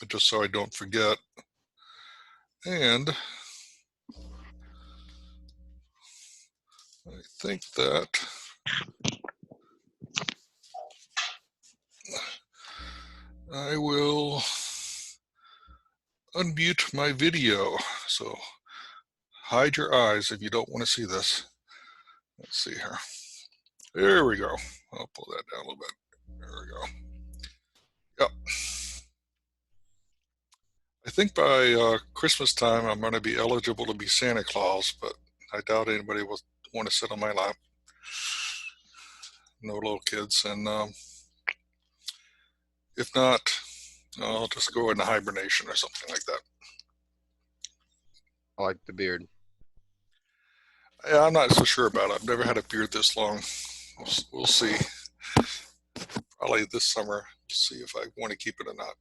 just so I don't forget. And I think that I will unmute my video. So hide your eyes if you don't want to see this. Let's see here. There we go. I'll pull that down a little bit. There we go. Yep. I think by Christmas time I'm going to be eligible to be Santa Claus, but I doubt anybody will want to sit on my lap. No little kids. And if not, I'll just go into hibernation or something like that. I like the beard. Yeah, I'm not so sure about it. I've never had a beard this long. We'll see. Probably this summer, see if I want to keep it or not.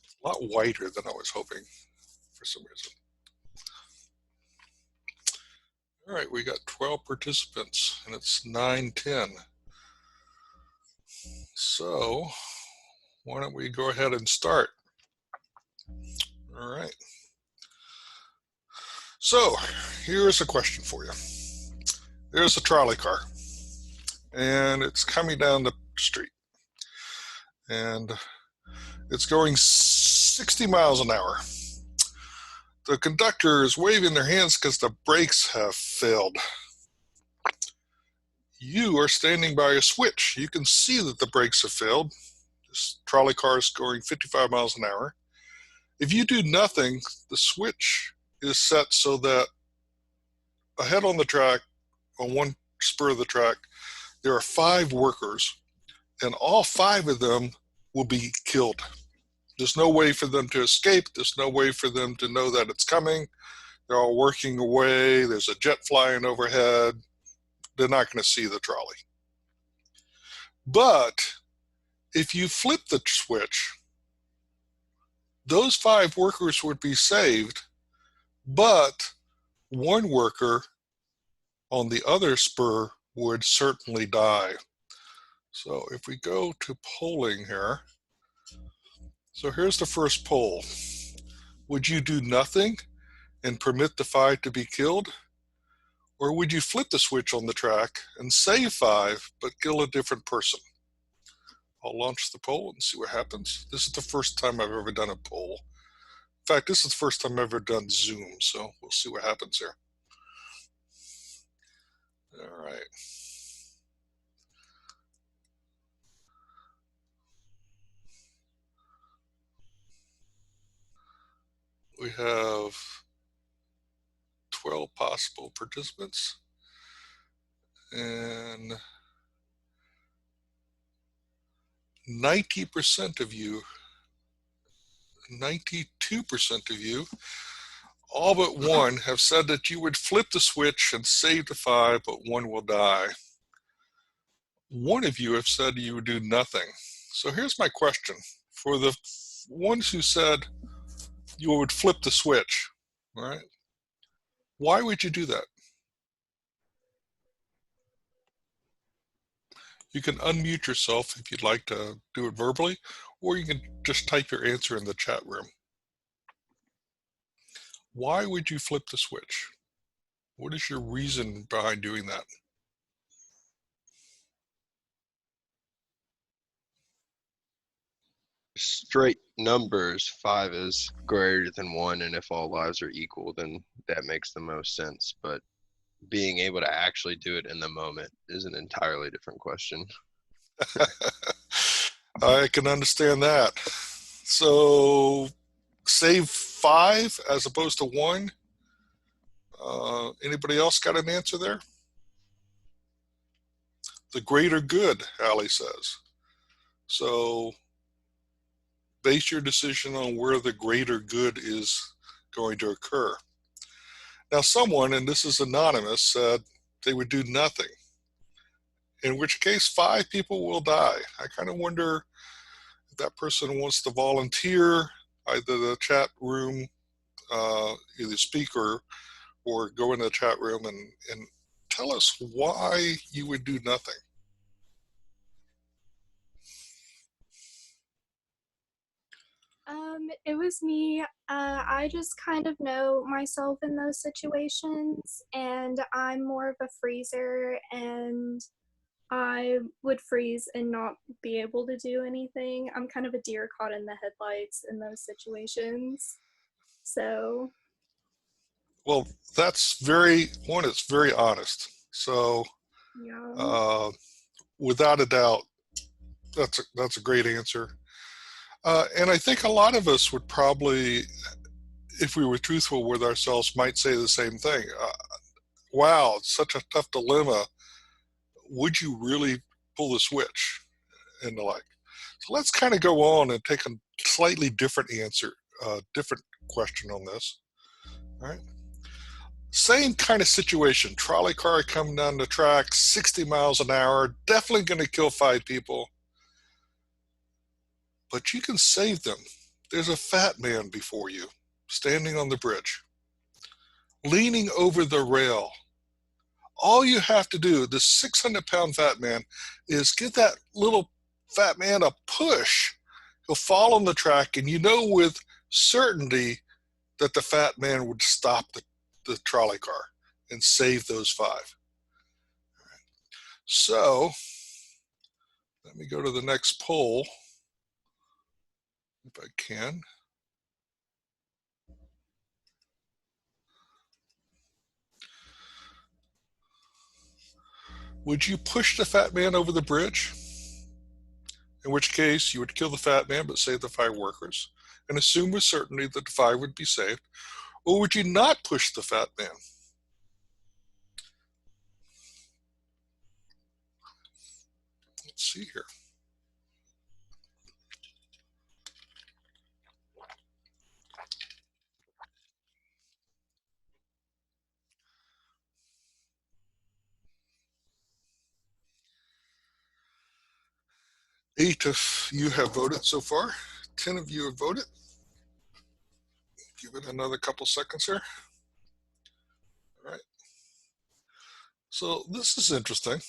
It's a lot whiter than I was hoping for some reason. All right, we got 12 participants, and it's 9:10. So why don't we go ahead and start? All right. So here's a question for you. There's a trolley car, and it's coming down the street, and it's going 60 miles an hour. The conductor is waving their hands because the brakes have failed. You are standing by a switch. You can see that the brakes have failed. This trolley car is going 55 miles an hour. If you do nothing, the switch is set so that ahead on the track, on one spur of the track, there are 5 workers, and all 5 of them will be killed. There's no way for them to escape. There's no way for them to know that it's coming. They're all working away. There's a jet flying overhead. They're not going to see the trolley. But if you flip the switch, those 5 workers would be saved, but one worker on the other spur would certainly die. So if we go to polling here, so here's the first poll. Would you do nothing and permit the 5 to be killed? Or would you flip the switch on the track and save 5 but kill a different person? I'll launch the poll and see what happens. This is the first time I've ever done a poll. In fact, this is the first time I've ever done Zoom, so we'll see what happens here. All right. We have 12 possible participants, and 90% of you, 92% of you, all but one have said that you would flip the switch and save the 5, but one will die. One of you have said you would do nothing. So here's my question. For the ones who said you would flip the switch, all right, why would you do that? You can unmute yourself if you'd like to do it verbally, or you can just type your answer in the chat room. Why would you flip the switch? What is your reason behind doing that? Straight numbers, 5 is greater than 1, and if all lives are equal, then that makes the most sense. But being able to actually do it in the moment is an entirely different question. I can understand that. So save 5 as opposed to 1. Anybody else got an answer there? The greater good, Allie says. So base your decision on where the greater good is going to occur. Now someone, and this is anonymous, said they would do nothing, in which case 5 people will die. I kind of wonder if that person wants to volunteer either the chat room, either speak or go in the chat room and tell us why you would do nothing. it was me. I just kind of know myself in those situations, and I'm more of a freezer, and I would freeze and not be able to do anything. I'm kind of a deer caught in the headlights in those situations. So, Well, it's very honest. So, yeah. uh, without a doubt, that's a great answer. And I think a lot of us would probably, if we were truthful with ourselves, might say the same thing. Wow, it's such a tough dilemma. Would you really pull the switch and the like? So let's kind of go on and take a slightly different answer, different question on this. All right. Same kind of situation. Trolley car coming down the track, 60 miles an hour, definitely going to kill 5 people, but you can save them. There's a fat man before you, standing on the bridge, leaning over the rail. All you have to do, the 600-pound fat man, is give that little fat man a push. He'll fall on the track, and you know with certainty that the fat man would stop the trolley car and save those 5. So let me go to the next poll, if I can. Would you push the fat man over the bridge? In which case, you would kill the fat man but save the 5 workers and assume with certainty that the 5 would be saved. Or would you not push the fat man? Let's see here. Eight of you have voted so far. 10 of you have voted. Give it another couple seconds here. All right. So this is interesting.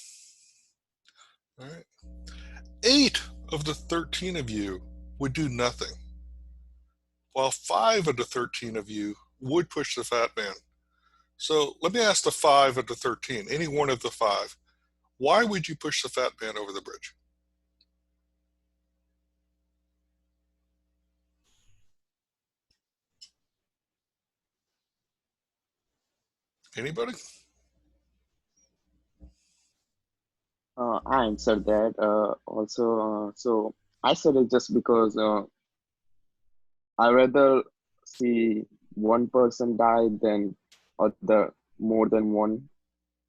All right. 8 of the 13 of you would do nothing, while 5 of the 13 of you would push the fat man. So let me ask the 5 of the 13, any one of the 5, why would you push the fat man over the bridge? Anybody? I answered that. So I said it just because I rather see one person die than other more than one.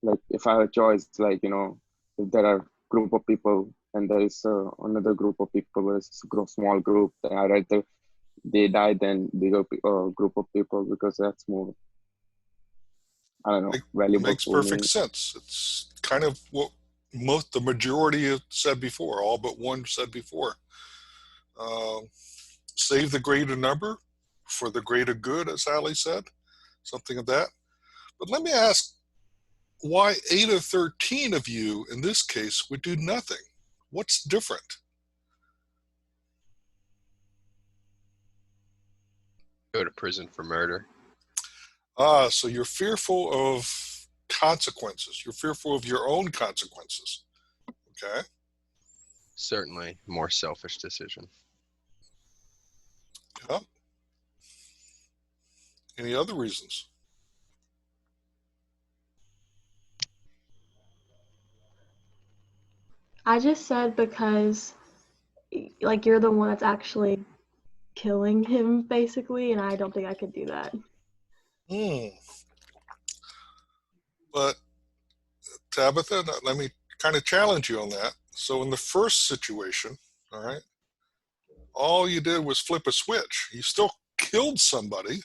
Like if I have a choice, like if there are group of people and there is another group of people versus small group, then I rather they die than bigger group of people because that's more, I don't know, It valuable makes for perfect me. sense. It's kind of what the majority have said before, all but one said before. Uh, Save the greater number for the greater good, as Ali said, something of that. But let me ask, why 8 of 13 of you in this case would do nothing? What's different? Go to prison for murder. So you're fearful of consequences. You're fearful of your own consequences. Okay. Certainly more selfish decision. Yeah. Any other reasons? I just said because, like, you're the one that's actually killing him, basically, and I don't think I could do that. Hmm. But Tabitha, let me kind of challenge you on that. So in the first situation, all right, all you did was flip a switch. You still killed somebody.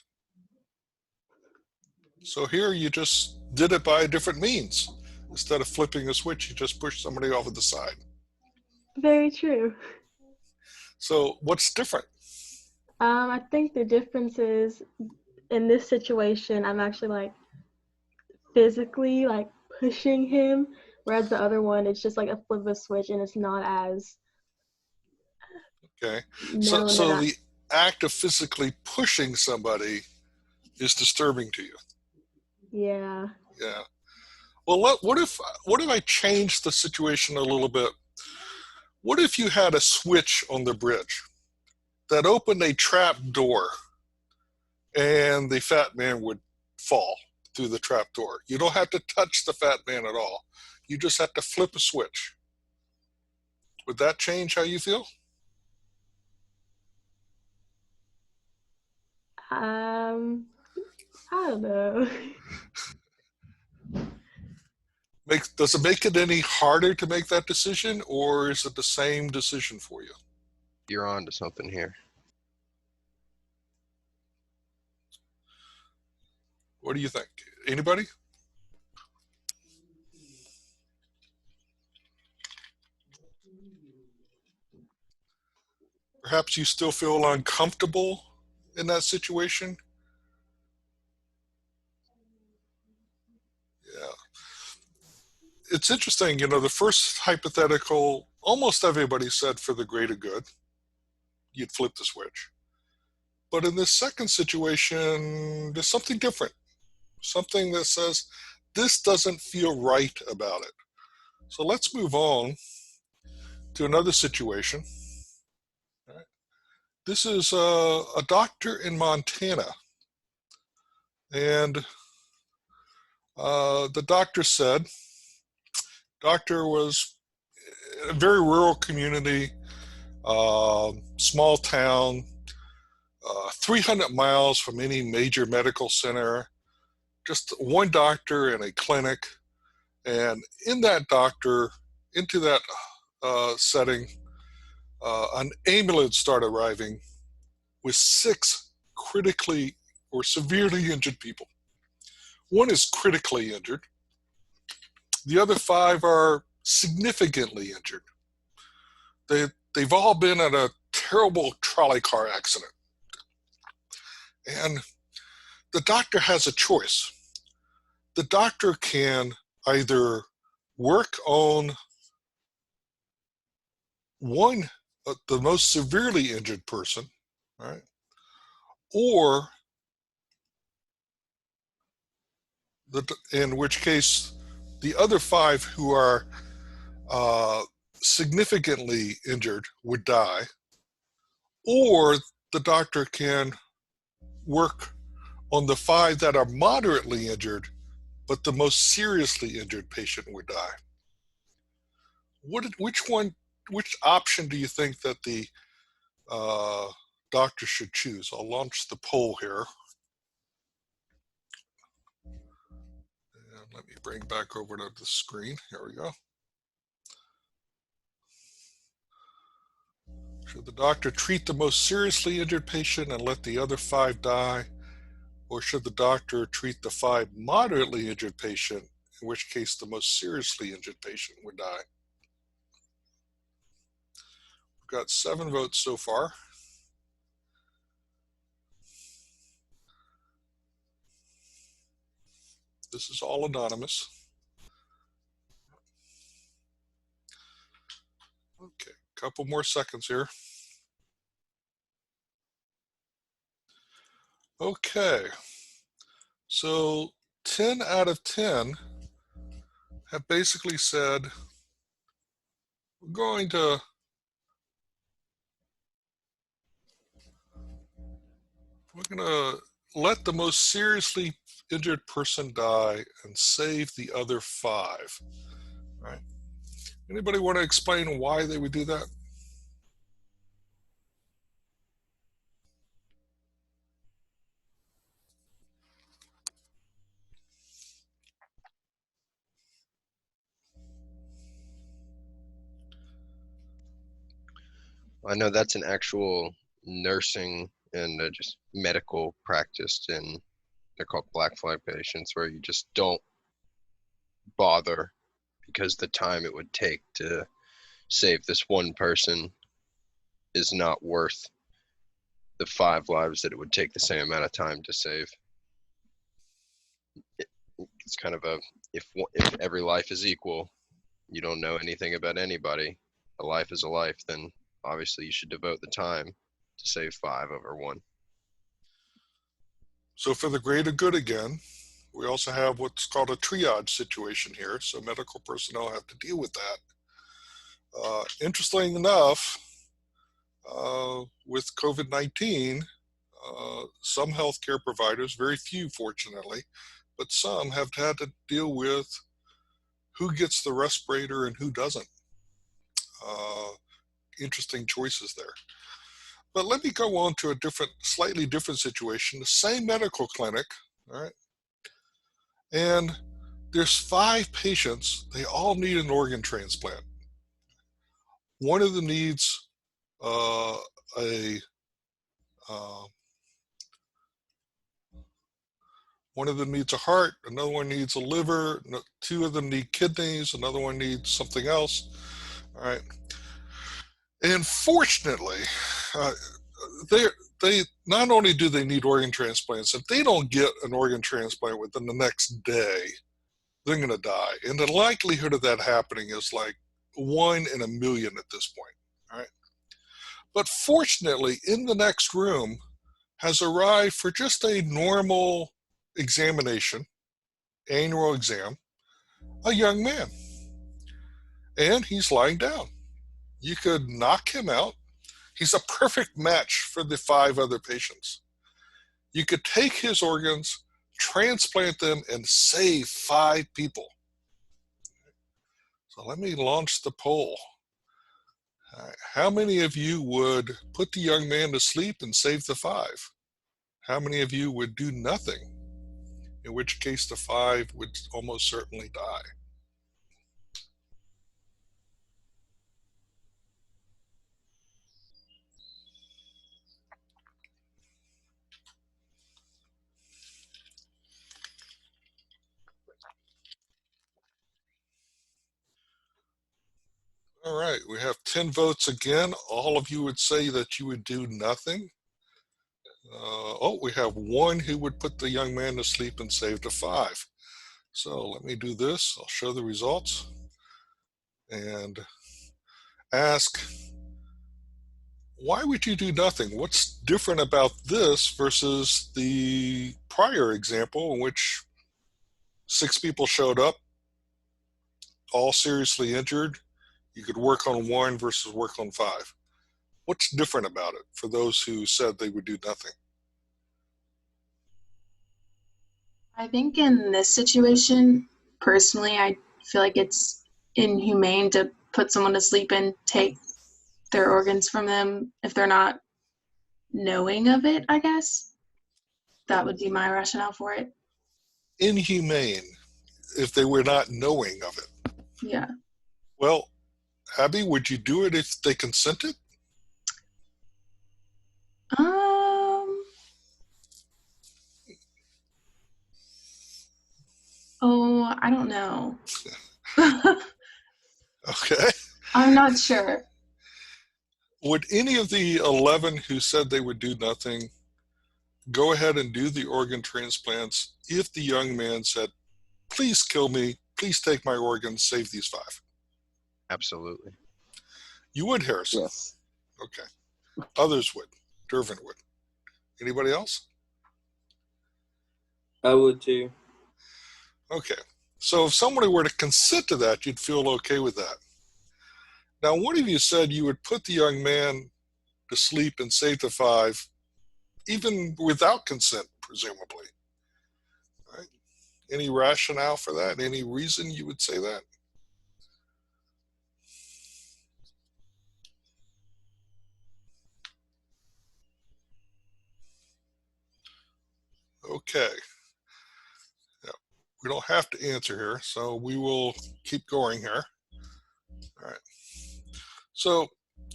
So here you just did it by a different means. Instead of flipping a switch, you just pushed somebody off of the side. Very true. So what's different? I think the difference is in this situation, I'm actually like physically like pushing him, whereas the other one, it's just like a flip of a switch and it's not as Okay. So known that so I. the act of physically pushing somebody is disturbing to you. Yeah. Yeah. Well, what if I changed the situation a little bit? What if you had a switch on the bridge that opened a trap door and the fat man would fall through the trap door? You don't have to touch the fat man at all. You just have to flip a switch. Would that change how you feel? I don't know. Does it make it any harder to make that decision, or is it the same decision for you? You're on to something here. What do you think? Anybody? Perhaps you still feel uncomfortable in that situation? Yeah. It's interesting, the first hypothetical, almost everybody said for the greater good, you'd flip the switch. But in this second situation, there's something different. Something that says, this doesn't feel right about it. So let's move on to another situation. All right. This is a doctor in Montana. And the doctor was in a very rural community, small town, 300 miles from any major medical center, just one doctor and a clinic. And into that setting, an ambulance started arriving with 6 critically or severely injured people. One is critically injured. The other 5 are significantly injured. They've all been in a terrible trolley car accident. And the doctor has a choice. The doctor can either work on the most severely injured person, right? Or in which case the other 5 who are significantly injured would die. Or the doctor can work on the 5 that are moderately injured, but the most seriously injured patient would die. Which option do you think that the doctor should choose? I'll launch the poll here. And let me bring back over to the screen. Here we go. Should the doctor treat the most seriously injured patient and let the other 5 die? Or should the doctor treat the 5 moderately injured patient, in which case the most seriously injured patient would die? We've got 7 votes so far. This is all anonymous. Okay, couple more seconds here. Okay, so 10 out of 10 have basically said, we're going to let the most seriously injured person die and save the other 5. All right. Anybody want to explain why they would do that? I know that's an actual nursing and just medical practice, and they're called black flag patients, where you just don't bother because the time it would take to save this one person is not worth the 5 lives that it would take the same amount of time to save. It's kind of if every life is equal, you don't know anything about anybody, a life is a life, then obviously you should devote the time to save 5 over 1. So for the greater good again, we also have what's called a triage situation here. So medical personnel have to deal with that. Interestingly enough, with COVID-19, some healthcare providers, very few fortunately, but some have had to deal with who gets the respirator and who doesn't. Interesting choices there. But let me go on to a slightly different situation. The same medical clinic, all right, and there's 5 patients. They all need an organ transplant. One of them needs uh, a one of them needs a heart, another one needs a liver, 2 of them need kidneys, another one needs something else. All right. And fortunately, they not only do they need organ transplants, if they don't get an organ transplant within the next day, they're going to die. And the likelihood of that happening is like 1 in a million at this point. All right. But fortunately, in the next room has arrived for just a normal examination, annual exam, a young man. And he's lying down. You could knock him out. He's a perfect match for the 5 other patients. You could take his organs, transplant them, and save 5 people. So let me launch the poll. How many of you would put the young man to sleep and save the 5? How many of you would do nothing? In which case the 5 would almost certainly die. All right, we have 10 votes again. All of you would say that you would do nothing. We have 1 who would put the young man to sleep and save the 5. So let me do this. I'll show the results and ask, why would you do nothing? What's different about this versus the prior example in which 6 people showed up, all seriously injured? You could work on 1 versus work on 5. What's different about it for those who said they would do nothing? I think in this situation, personally, I feel like it's inhumane to put someone to sleep and take their organs from them if they're not knowing of it, I guess. That would be my rationale for it. Inhumane if they were not knowing of it. Yeah. Well, Abby, would you do it if they consented? Oh, I don't know. Okay. I'm not sure. Would any of the 11 who said they would do nothing go ahead and do the organ transplants if the young man said, please kill me, please take my organs, save these 5? Absolutely. You would, Harrison? Yes. Okay. Others would. Dervin would. Anybody else? I would too. Okay. So if somebody were to consent to that, you'd feel okay with that. Now, one of you said you would put the young man to sleep and save the 5, even without consent, presumably. Right? Any rationale for that? Any reason you would say that? Okay. Yeah. We don't have to answer here, so we will keep going here. All right. So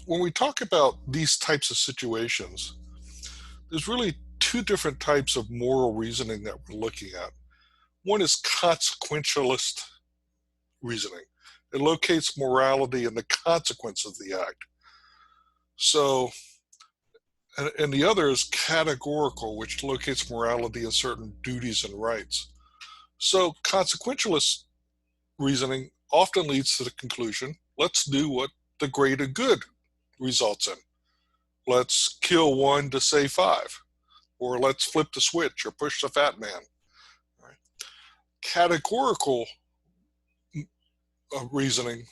when we talk about these types of situations, there's really 2 different types of moral reasoning that we're looking at. One is consequentialist reasoning. It locates morality in the consequence of the act. So, and the other is categorical, which locates morality in certain duties and rights. So consequentialist reasoning often leads to the conclusion, let's do what the greater good results in. let's kill one to save five, or let's flip the switch or push the fat man. Right? Categorical reasoning,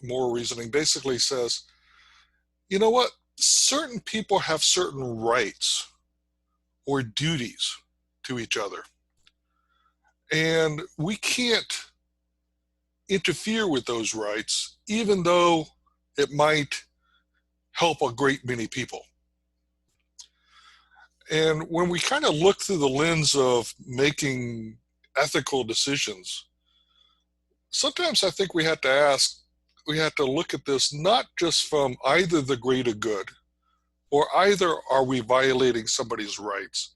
moral reasoning, basically says, you know what? Certain people have certain rights or duties to each other. And we can't interfere with those rights, even though it might help a great many people. And when we kind of look through the lens of making ethical decisions, sometimes I think we have to look at this not just from either the greater good, or either are we violating somebody's rights.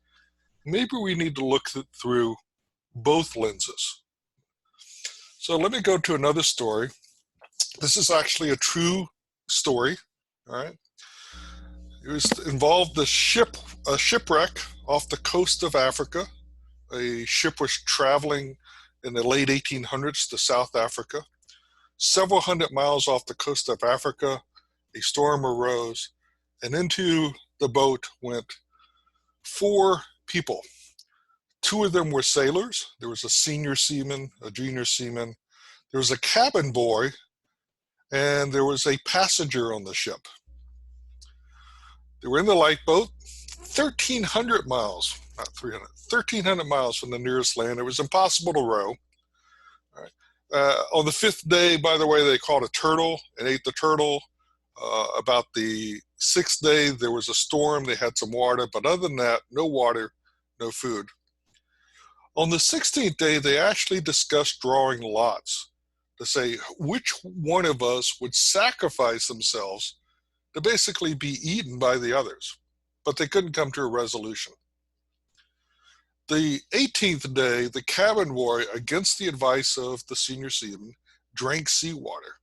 Maybe we need to look through both lenses. So let me go to another story. This is actually a true story. All right. It involved a shipwreck off the coast of Africa. A ship was traveling in the late 1800s to South Africa. Several hundred miles off the coast of Africa, a storm arose, and into the boat went 4 people. 2 of them were sailors. There was a senior seaman, a junior seaman. There was a cabin boy, and there was a passenger on the ship. They were in the lifeboat, 1,300 miles, not 300, 1,300 miles from the nearest land. It was impossible to row. All right. On the 5th day, by the way, they caught a turtle and ate the turtle. About the 6th day, there was a storm. They had some water, but other than that, no water, no food. On the 16th day, they actually discussed drawing lots to say which one of us would sacrifice themselves to basically be eaten by the others, but they couldn't come to a resolution. The 18th day, the cabin boy, against the advice of the senior seaman, drank seawater,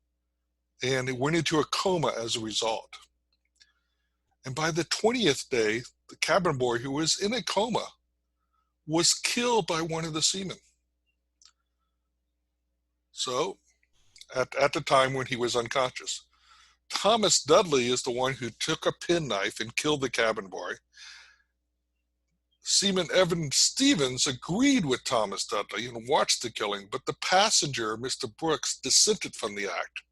and he went into a coma as a result. And by the 20th day, the cabin boy, who was in a coma, was killed by one of the seamen. So, at the time when he was unconscious. Thomas Dudley is the one who took a penknife and killed the cabin boy. Seaman Evan Stevens agreed with Thomas Dudley and watched the killing, but the passenger, Mr. Brooks, dissented from the act.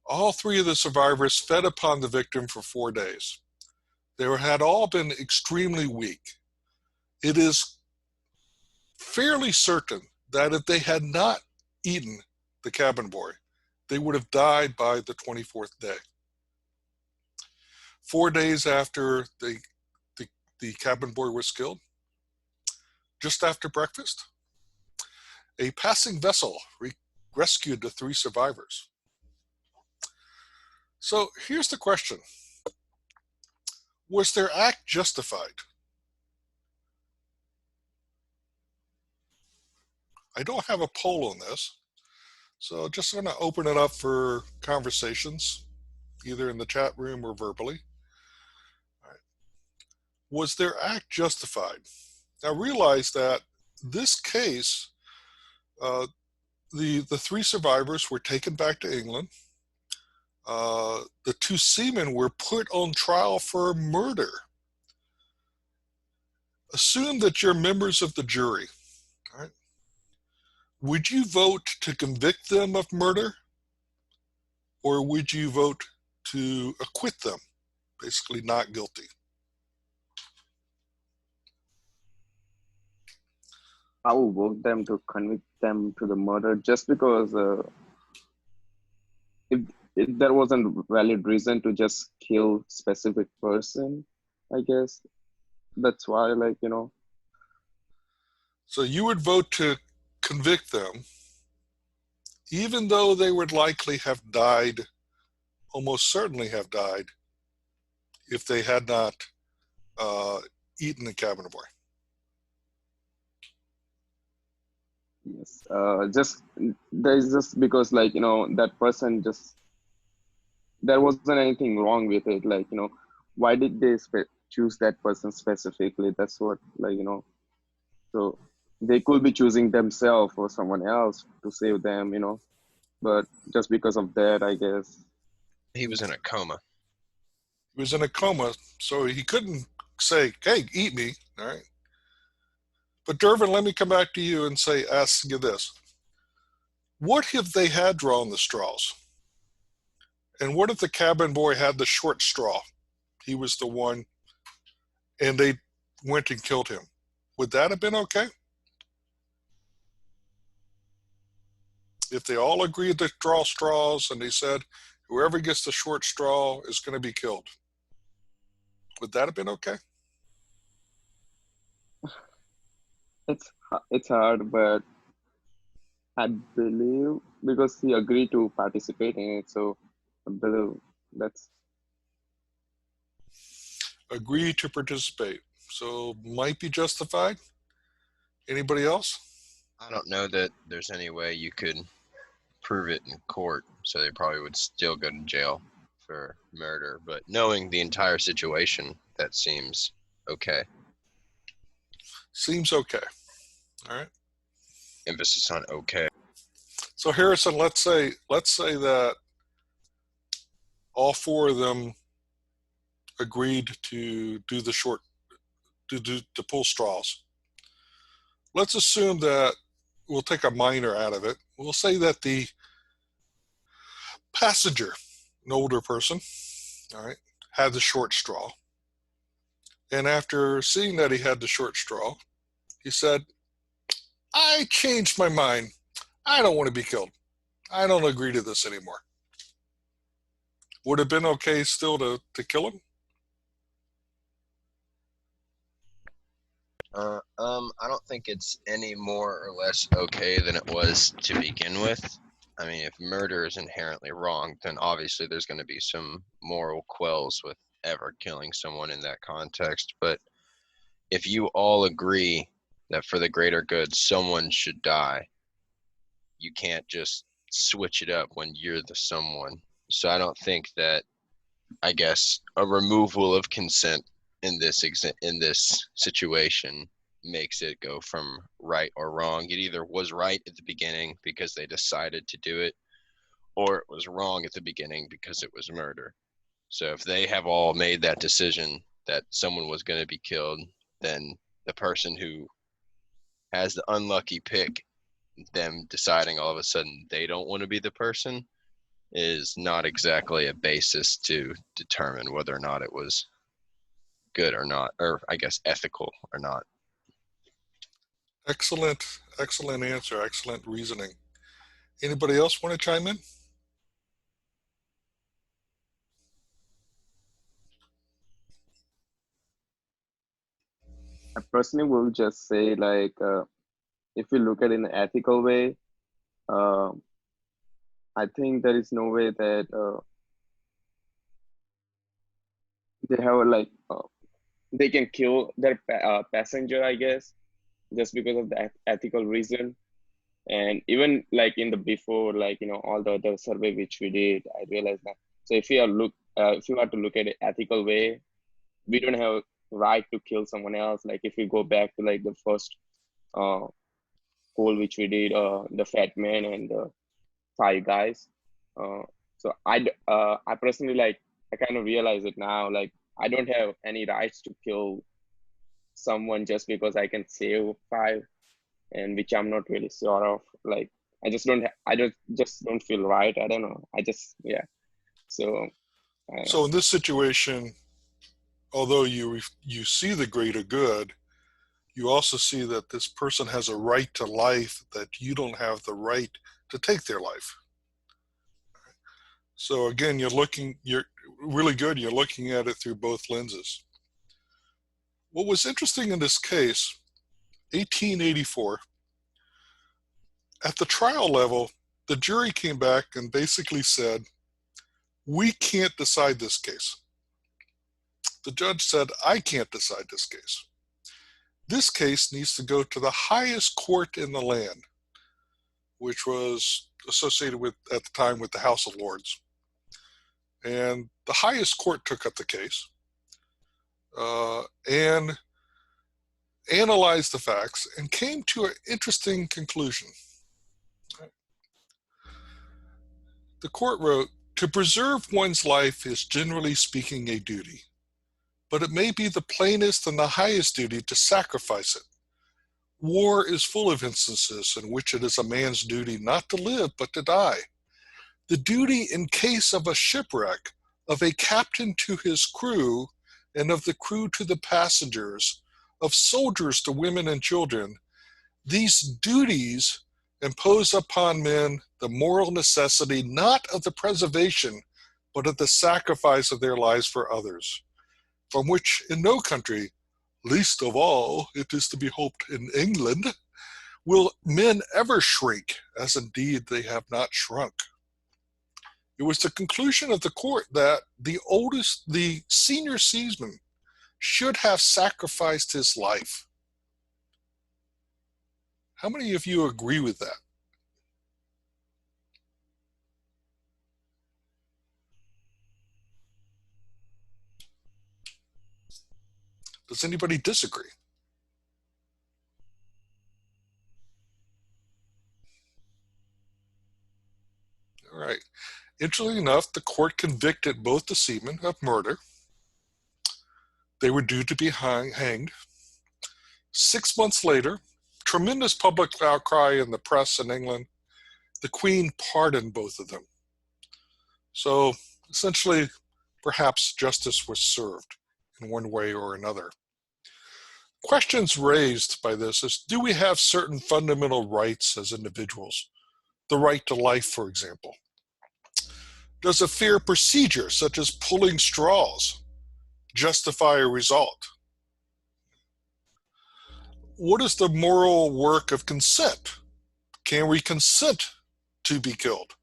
All 3 of the survivors fed upon the victim for 4 days. They had all been extremely weak. It is fairly certain that if they had not eaten the cabin boy, they would have died by the 24th day. 4 days after the cabin boy was killed, just after breakfast, a passing vessel rescued the 3 survivors. So here's the question. Was their act justified? I don't have a poll on this, so just going to open it up for conversations, either in the chat room or verbally. All right. Was their act justified? Now realize that this case, the 3 survivors were taken back to England. The 2 seamen were put on trial for murder. Assume that you're members of the jury. All right. Would you vote to convict them of murder, or would you vote to acquit them, basically not guilty? I will vote them to convict them to the murder, just because if there wasn't valid reason to just kill specific person, I guess that's why, like, you know. So you would vote to convict them, even though they would likely have died, almost certainly have died, if they had not eaten the cabin boy. Yes, just because, like, you know, that person just, there wasn't anything wrong with it. Like, you know, why did they choose that person specifically? That's what, like, you know, so they could be choosing themselves or someone else to save them, you know, but just because of that, I guess. He was in a coma. He was in a coma, so he couldn't say, hey, eat me, all right? But Dervin, let me come back to you and ask you this. What if they had drawn the straws? And what if the cabin boy had the short straw? He was the one, and they went and killed him. Would that have been okay? If they all agreed to draw straws and they said, whoever gets the short straw is going to be killed, would that have been okay? It's hard, but I believe because he agreed to participate in it, so I believe that's Agree to participate. So might be justified. Anybody else? I don't know that there's any way you could prove it in court, so they probably would still go to jail for murder. But knowing the entire situation, that seems okay. Seems okay. All right. Emphasis on okay. So Harrison, let's say that all four of them agreed to do the short to pull straws. Let's assume that we'll take a minor out of it. We'll say that the passenger, an older person, all right, had the short straw. And after seeing that he had the short straw, he said, I changed my mind. I don't want to be killed. I don't agree to this anymore. Would it have been okay still to kill him? I don't think it's any more or less okay than it was to begin with. I mean, if murder is inherently wrong, then obviously there's going to be some moral quells with ever killing someone in that context. But if you all agree that for the greater good, someone should die, you can't just switch it up when you're the someone. So I don't think that, I guess, a removal of consent in this situation makes it go from right or wrong. It either was right at the beginning because they decided to do it, or it was wrong at the beginning because it was murder. So if they have all made that decision that someone was going to be killed, then the person who has the unlucky pick, them deciding all of a sudden they don't want to be the person, is not exactly a basis to determine whether or not it was good or not, or I guess ethical or not. Excellent answer. Excellent reasoning. Anybody else want to chime in? I personally will just say like if we look at it in an ethical way, uh, I think there is no way that they have like they can kill their passenger, I guess, just because of the ethical reason. And even like in the before, like all the other survey which we did, I realized that. So if you are to look at it ethical way, we don't have right to kill someone else. Like if we go back to like the first uh, poll which we did, the fat man and the five guys. Uh, so I personally like I kind of realize it now. Like I don't have any rights to kill someone just because I can save five, and which I'm not really sure of. Like I just don't. I just don't feel right. I don't know. I just yeah. So. So in this situation, although you see the greater good, you also see that this person has a right to life that you don't have the right to take their life. So again, you're really good. You're looking at it through both lenses. What was interesting in this case, 1884, at the trial level, the jury came back and basically said, we can't decide this case. The judge said, I can't decide this case. This case needs to go to the highest court in the land, which was associated with, at the time, with the House of Lords. And the highest court took up the case and analyzed the facts and came to an interesting conclusion. The court wrote, To preserve one's life is generally speaking a duty, but it may be the plainest and the highest duty to sacrifice it. War is full of instances in which it is a man's duty not to live but to die. The duty in case of a shipwreck, of a captain to his crew, and of the crew to the passengers, of soldiers to women and children, these duties impose upon men the moral necessity not of the preservation, but of the sacrifice of their lives for others, from which in no country, least of all, it is to be hoped in England, will men ever shrink, as indeed they have not shrunk. It was the conclusion of the court that the senior seaman should have sacrificed his life. How many of you agree with that? Does anybody disagree? All right. Interestingly enough, the court convicted both the seamen of murder. They were due to be hanged. 6 months later, tremendous public outcry in the press in England, the Queen pardoned both of them. So essentially, perhaps justice was served in one way or another. Questions raised by this is, do we have certain fundamental rights as individuals? The right to life, for example. Does a fair procedure, such as pulling straws, justify a result? What is the moral work of consent? Can we consent to be killed?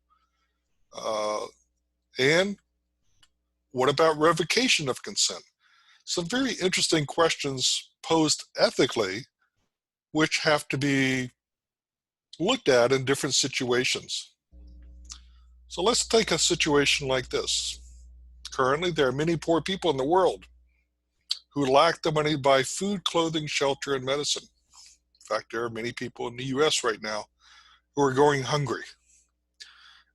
And what about revocation of consent? Some very interesting questions posed ethically, which have to be looked at in different situations. So let's take a situation like this. Currently, there are many poor people in the world who lack the money to buy food, clothing, shelter, and medicine. In fact, there are many people in the US right now who are going hungry.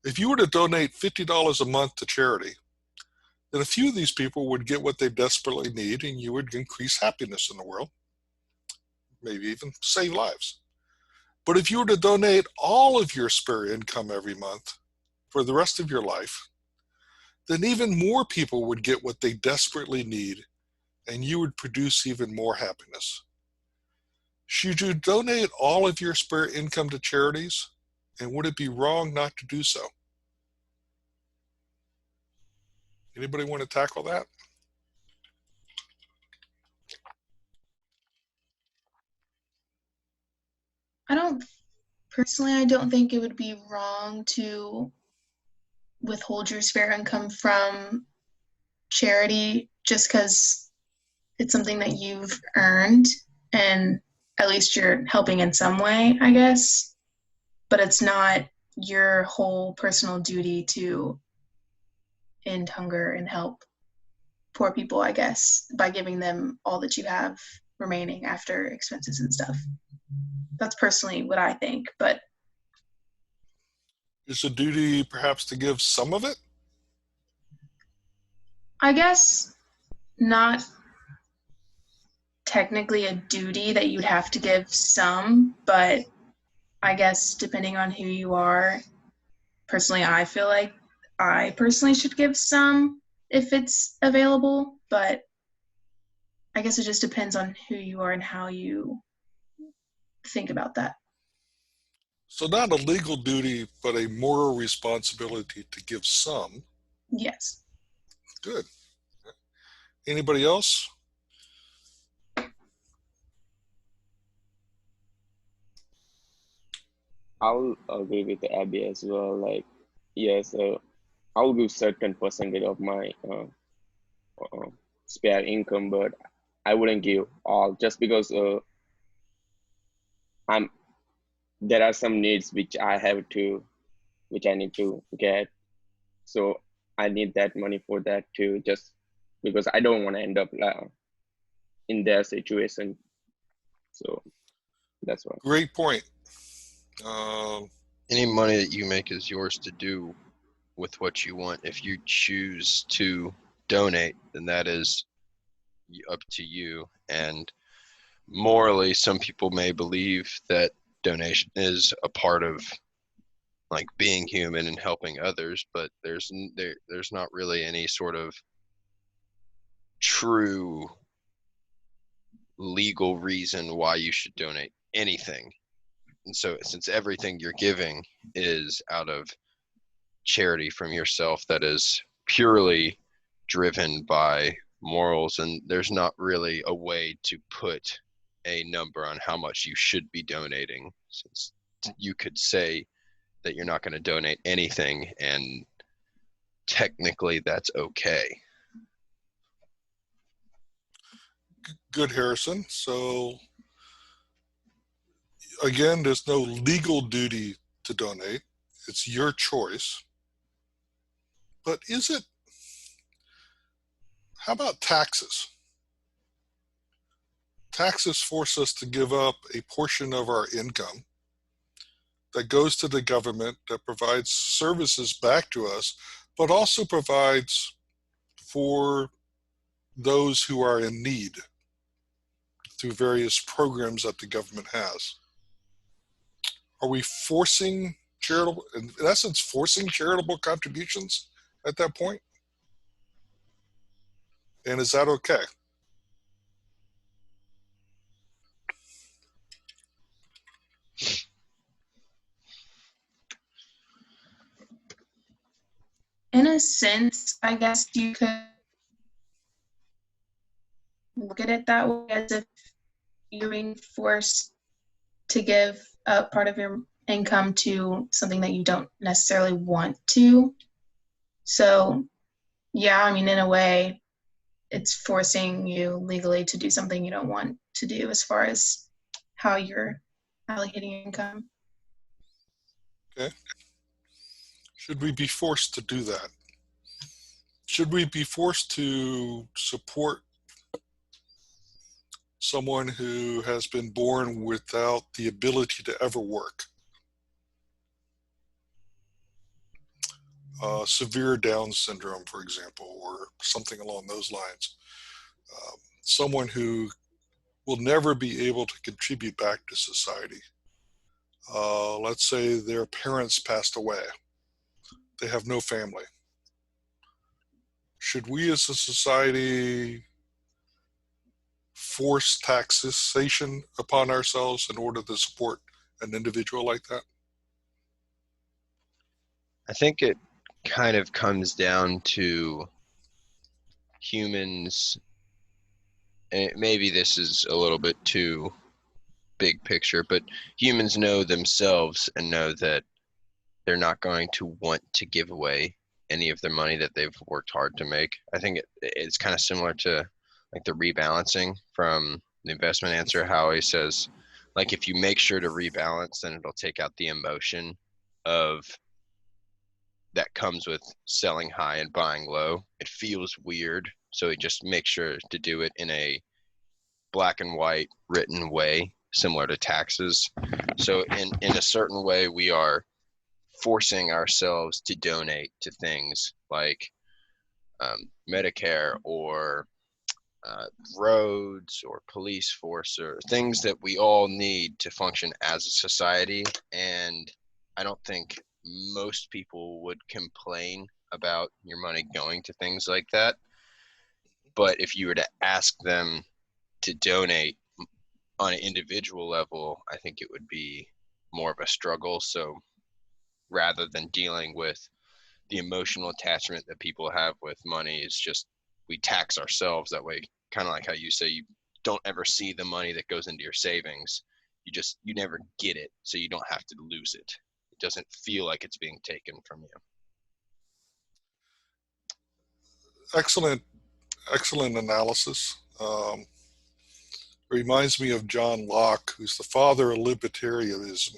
If you were to donate $50 a month to charity, then a few of these people would get what they desperately need, and you would increase happiness in the world, maybe even save lives. But if you were to donate all of your spare income every month for the rest of your life, then even more people would get what they desperately need, and you would produce even more happiness. Should you donate all of your spare income to charities, and would it be wrong not to do so? Anybody want to tackle that? I don't think it would be wrong to withhold your spare income from charity just because it's something that you've earned and at least you're helping in some way, I guess. But it's not your whole personal duty to end hunger and help poor people, I guess, by giving them all that you have remaining after expenses and stuff. That's personally what I think, but Is a duty perhaps to give some of it? I guess not technically a duty that you'd have to give some, but I guess depending on who you are, personally, I feel like I personally should give some if it's available, but I guess it just depends on who you are and how you think about that. So not a legal duty, but a moral responsibility to give some. Yes. Good. Anybody else? I'll agree with Abby as well. Like, yes, I'll give certain percentage of my spare income, but I wouldn't give all just because I'm there are some needs which I need to get. So I need that money for that too, just because I don't want to end up in their situation. So that's why. Great point. Any money that you make is yours to do with what you want. If you choose to donate, then that is up to you. And morally, some people may believe that donation is a part of like being human and helping others, but there's not really any sort of true legal reason why you should donate anything. And so since everything you're giving is out of charity from yourself, that is purely driven by morals, and there's not really a way to put a number on how much you should be donating, since you could say that you're not going to donate anything, and technically that's okay. Good, Harrison. So again, there's no legal duty to donate. It's your choice. But is it, how about taxes? Taxes force us to give up a portion of our income that goes to the government, that provides services back to us, but also provides for those who are in need through various programs that the government has. Are we forcing charitable, in essence, forcing charitable contributions at that point? And is that okay? In a sense, I guess you could look at it that way, as if you're being forced to give up part of your income to something that you don't necessarily want to. So, yeah, I mean, in a way, it's forcing you legally to do something you don't want to do as far as how you're allocating your income. Okay. Should we be forced to do that? Should we be forced to support someone who has been born without the ability to ever work? Severe Down syndrome, for example, or something along those lines. Someone who will never be able to contribute back to society. Let's say their parents passed away. They have no family. Should we as a society force taxation upon ourselves in order to support an individual like that? I think it kind of comes down to humans, and maybe this is a little bit too big picture, but humans know themselves and know that they're not going to want to give away any of their money that they've worked hard to make. I think it's kind of similar to like the rebalancing from the investment answer, how he says, like, if you make sure to rebalance, then it'll take out the emotion of that comes with selling high and buying low. It feels weird, so he just makes sure to do it in a black and white written way, similar to taxes. So in a certain way, we are forcing ourselves to donate to things like Medicare or roads or police force, or things that we all need to function as a society. And I don't think most people would complain about your money going to things like that. But if you were to ask them to donate on an individual level, I think it would be more of a struggle. So rather than dealing with the emotional attachment that people have with money, it's just we tax ourselves that way. Kind of like how you say you don't ever see the money that goes into your savings. You never get it, so you don't have to lose it. It doesn't feel like it's being taken from you. Excellent analysis. Reminds me of John Locke, who's the father of libertarianism.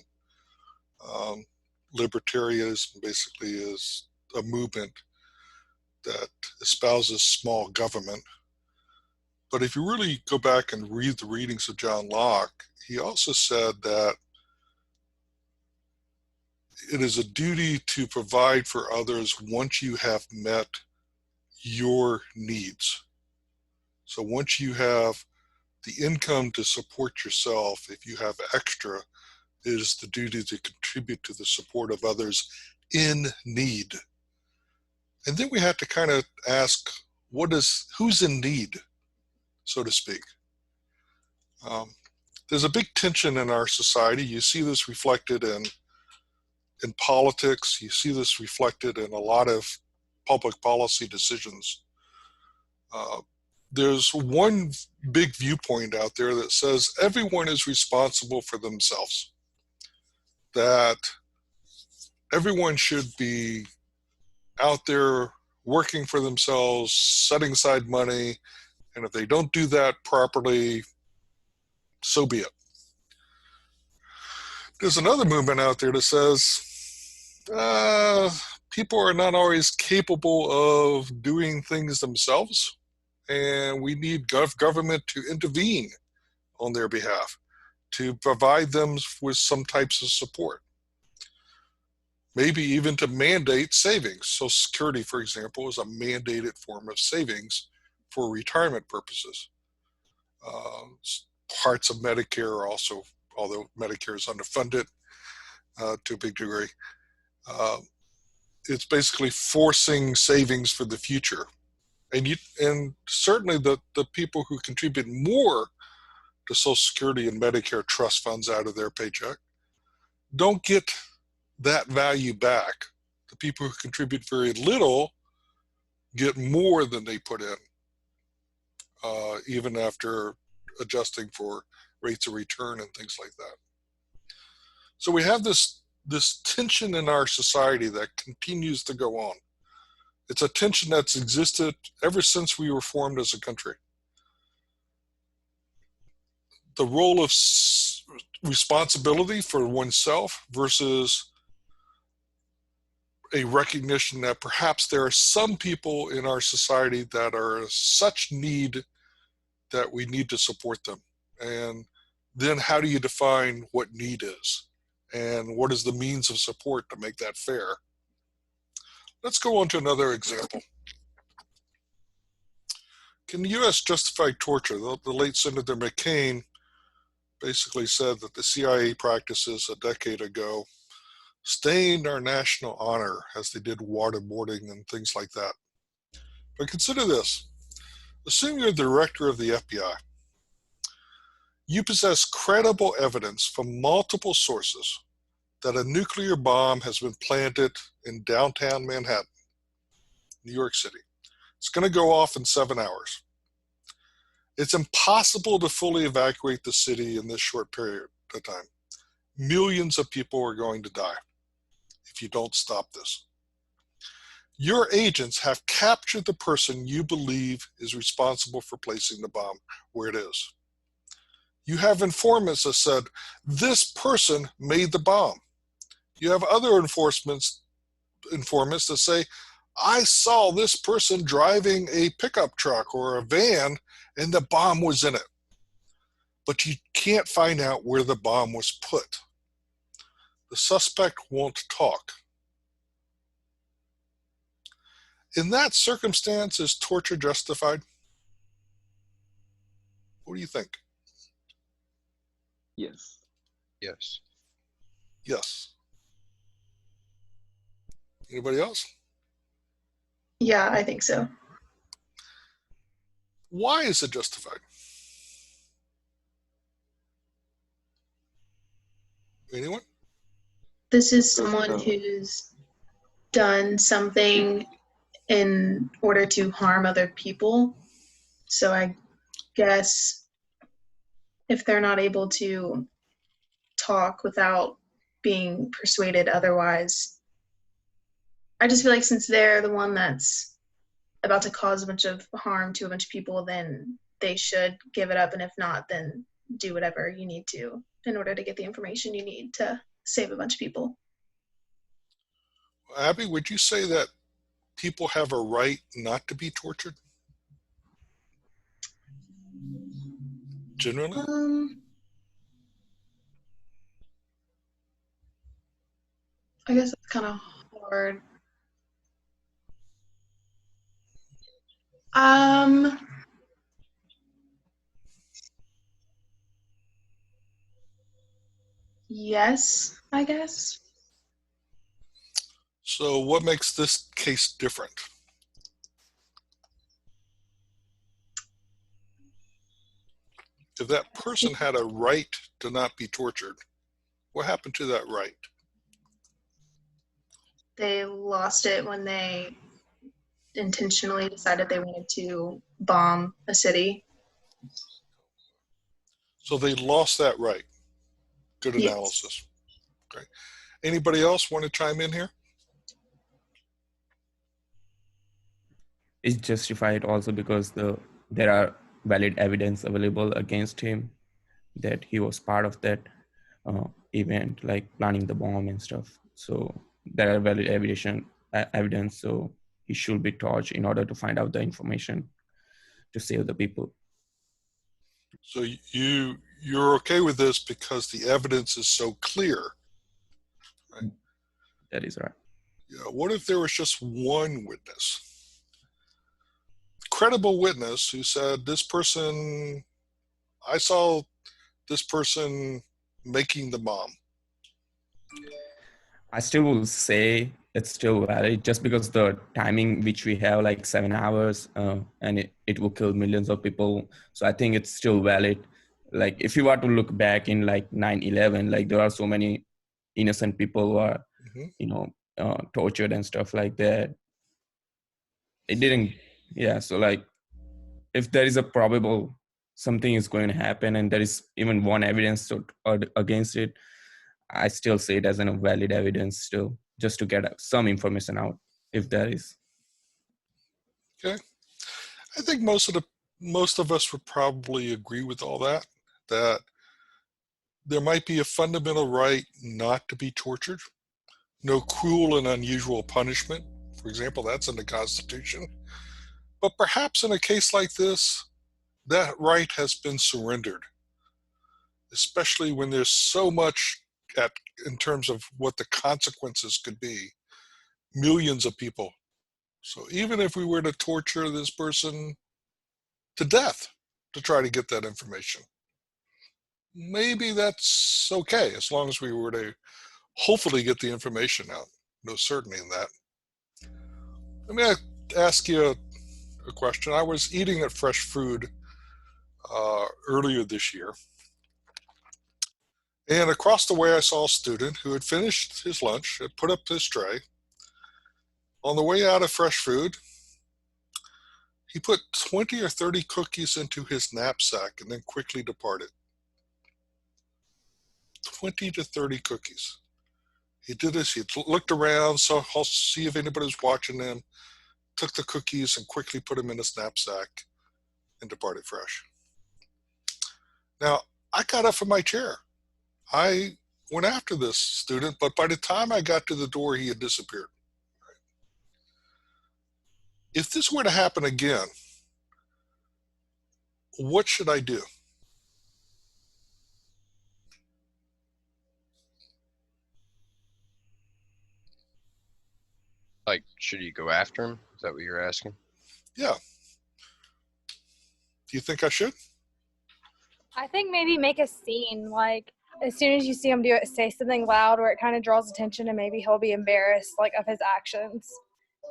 Libertarianism basically is a movement that espouses small government. But if you really go back and read the readings of John Locke, he also said that it is a duty to provide for others once you have met your needs. So once you have the income to support yourself, if you have extra, it is the duty to contribute to the support of others in need. And then we have to kind of ask, who's in need, so to speak? There's a big tension in our society. You see this reflected in politics. You see this reflected in a lot of public policy decisions. There's one big viewpoint out there that says everyone is responsible for themselves, that everyone should be out there working for themselves, setting aside money, and if they don't do that properly, so be it. There's another movement out there that says people are not always capable of doing things themselves, and we need government to intervene on their behalf, to provide them with some types of support. Maybe even to mandate savings. Social Security, for example, is a mandated form of savings for retirement purposes. Parts of Medicare are also, although Medicare is underfunded to a big degree, it's basically forcing savings for the future. And certainly the people who contribute more to Social Security and Medicare trust funds out of their paycheck don't get that value back. The people who contribute very little get more than they put in, even after adjusting for rates of return and things like that. So we have this tension in our society that continues to go on. It's a tension that's existed ever since we were formed as a country. The role of responsibility for oneself versus a recognition that perhaps there are some people in our society that are such need that we need to support them. And then how do you define what need is? And what is the means of support to make that fair? Let's go on to another example. Can the U.S. justify torture? The late Senator McCain basically said that the CIA practices a decade ago stained our national honor as they did waterboarding and things like that. But consider this. Assume you're the director of the FBI. You possess credible evidence from multiple sources that a nuclear bomb has been planted in downtown Manhattan, New York City. It's going to go off in 7 hours. It's impossible to fully evacuate the city in this short period of time. Millions of people are going to die if you don't stop this. Your agents have captured the person you believe is responsible for placing the bomb where it is. You have informants that said, this person made the bomb. You have other informants that say, I saw this person driving a pickup truck or a van and the bomb was in it. But you can't find out where the bomb was put. The suspect won't talk. In that circumstance, is torture justified? What do you think? Yes. Yes. Yes. Anybody else? Yeah, I think so. Why is it justified? Anyone? This is someone who's done something in order to harm other people. So I guess if they're not able to talk without being persuaded otherwise, I just feel like since they're the one that's about to cause a bunch of harm to a bunch of people, then they should give it up. And if not, then do whatever you need to in order to get the information you need to save a bunch of people. Abby, would you say that people have a right not to be tortured? Generally? I guess it's kind of hard. Yes, I guess. So what makes this case different? If that person had a right to not be tortured, what happened to that right? They lost it when they intentionally decided they wanted to bomb a city. So they lost that right. Good Yes. analysis. Okay. Anybody else want to chime in here? It's justified also because there are valid evidence available against him that he was part of that event, like planning the bomb and stuff. So there are valid evidence. So he should be tortured in order to find out the information to save the people. So you're okay with this because the evidence is so clear, right? That is right. Yeah, what if there was just one witness, credible witness, who said, I saw this person making the bomb? I still will say it's still valid just because the timing which we have, like 7 hours, and it will kill millions of people. So I think it's still valid. Like if you were to look back in like 9/11, like there are so many innocent people who are, tortured and stuff like that. It didn't, yeah. So like if there is a probable something is going to happen and there is even one evidence against it, I still say it as an valid evidence still, just to get some information out if there is. Okay. I think most of us would probably agree with all that there might be a fundamental right not to be tortured, no cruel and unusual punishment. For example, that's in the Constitution. But perhaps in a case like this, that right has been surrendered, especially when there's so much in terms of what the consequences could be. Millions of people. So even if we were to torture this person to death to try to get that information, maybe that's okay as long as we were to hopefully get the information out. No certainty in that. Let me ask you a question. I was eating at Fresh Food earlier this year, and across the way I saw a student who had finished his lunch, had put up his tray. On the way out of Fresh Food, he put 20 or 30 cookies into his knapsack and then quickly departed. 20 to 30 cookies. He did this, he looked around, saw, see if anybody was watching him, took the cookies and quickly put them in his knapsack and departed fresh. Now, I got up from my chair. I went after this student, but by the time I got to the door, he had disappeared. If this were to happen again, what should I do? Like, should you go after him? Is that what you're asking? Yeah. Do you think I should? I think maybe make a scene. Like, as soon as you see him do it, say something loud where it kind of draws attention, and maybe he'll be embarrassed, like, of his actions,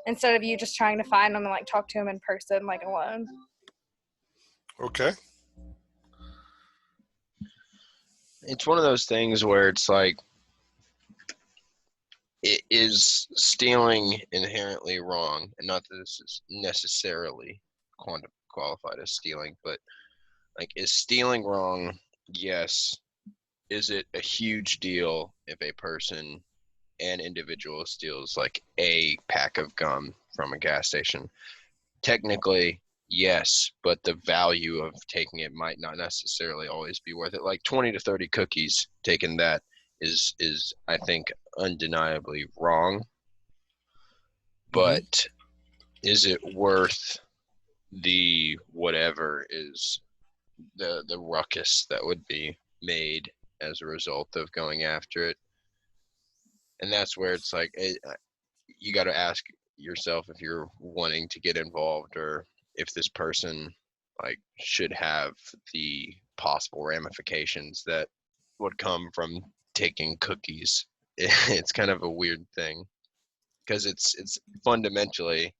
instead of you just trying to find him and, like, talk to him in person, like, alone. Okay. It's one of those things where it's like, is stealing inherently wrong? And not that this is necessarily qualified as stealing, but like, is stealing wrong? Yes. Is it a huge deal if a person, an individual, steals like a pack of gum from a gas station? Technically, yes, but the value of taking it might not necessarily always be worth it. Like 20 to 30 cookies, taking that is I think undeniably wrong. But is it worth the whatever is the ruckus that would be made as a result of going after it? And that's where it's like you got to ask yourself if you're wanting to get involved, or if this person like should have the possible ramifications that would come from taking cookies. It's kind of a weird thing because it's fundamentally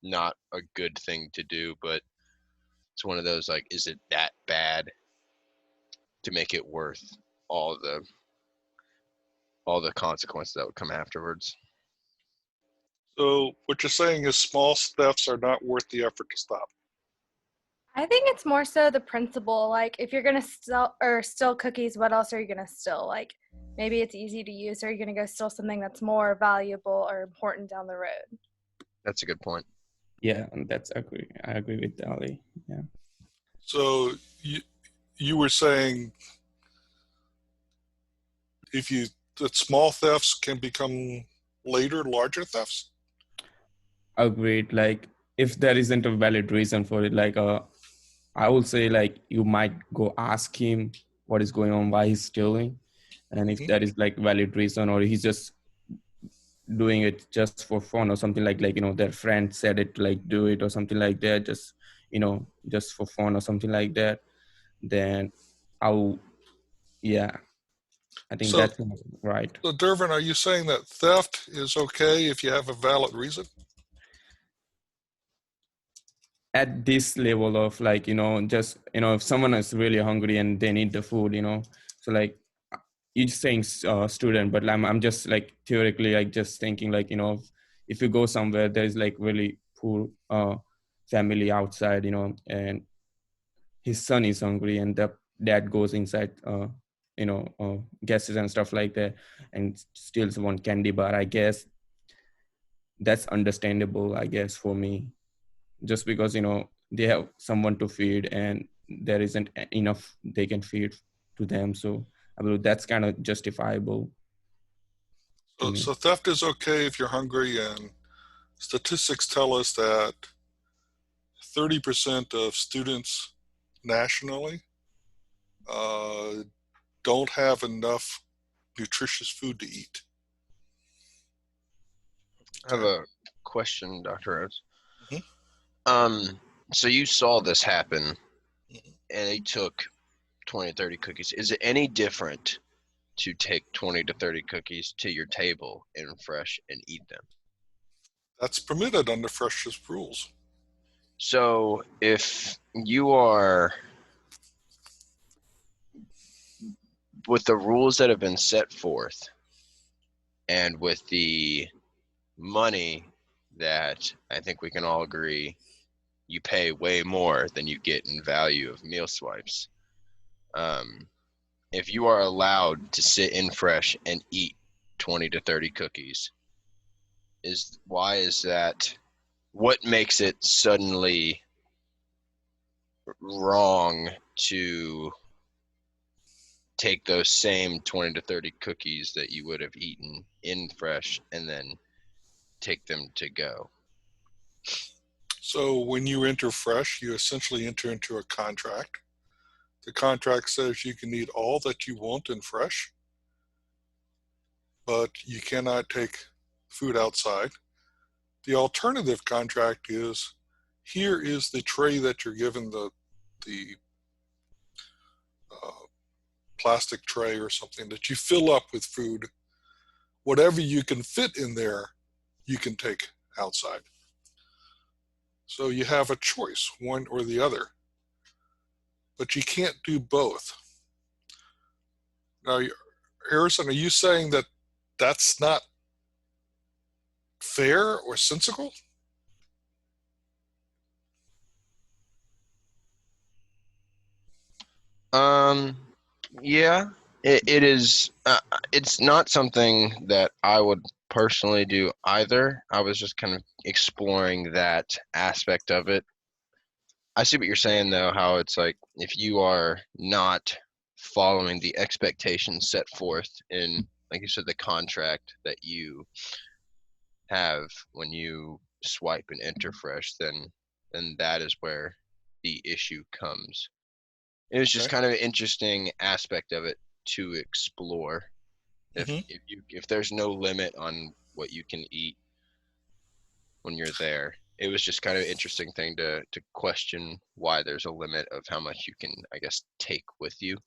not a good thing to do, but it's one of those like, is it that bad to make it worth all the consequences that would come afterwards? So what you're saying is small thefts are not worth the effort to stop. I think it's more so the principle. Like, if you're gonna steal cookies, what else are you gonna steal? Like, maybe it's easy to use, or are you gonna go steal something that's more valuable or important down the road? That's a good point. Yeah, and I agree with Ali. Yeah. So you were saying that small thefts can become later larger thefts? Agreed. Like, if there isn't a valid reason for it, like I would say like you might go ask him what is going on, why he's stealing, and if there is like valid reason, or he's just doing it just for fun or something, like their friend said it, like do it or something like that, just just for fun or something like that, then I'll yeah, I think So, that's right. so Dervin, are you saying that theft is okay if you have a valid reason? At this level of like just if someone is really hungry and they need the food, so like you're just saying student, but I'm just like theoretically like just thinking like if you go somewhere there's like really poor family outside, and his son is hungry and the dad goes inside guests and stuff like that and steals one candy bar, I guess that's understandable, I guess, for me, just because they have someone to feed and there isn't enough they can feed to them, so I believe that's kind of justifiable to me. So theft is okay if you're hungry, and statistics tell us that 30% of students nationally don't have enough nutritious food to eat. I have a question, Dr. Rhoades. Mhm. So you saw this happen, Mhm. and he took 20 to 30 cookies. Is it any different to take 20 to 30 cookies to your table in fresh and eat them? That's permitted under Fresh's rules. So if you are, with the rules that have been set forth and with the money that I think we can all agree you pay way more than you get in value of meal swipes, if you are allowed to sit in fresh and eat 20 to 30 cookies, why is that? What makes it suddenly wrong to take those same 20 to 30 cookies that you would have eaten in fresh and then take them to go? So when you enter Fresh, you essentially enter into a contract. The contract says you can eat all that you want in Fresh, but you cannot take food outside. The alternative contract is, here is the tray that you're given, the plastic tray or something that you fill up with food. Whatever you can fit in there, you can take outside. So you have a choice, one or the other. But you can't do both. Now, Harrison, are you saying that that's not fair or sensible? Yeah, it is. It's not something that I would personally do either. I was just kind of exploring that aspect of it. I see what you're saying, though, how it's like if you are not following the expectations set forth in, like you said, the contract that you have when you swipe and enter fresh, then that is where the issue comes. It was just Okay. kind of an interesting aspect of it to explore. Mhm. If there's no limit on what you can eat when you're there, it was just kind of an interesting thing to question why there's a limit of how much you can, I guess, take with you.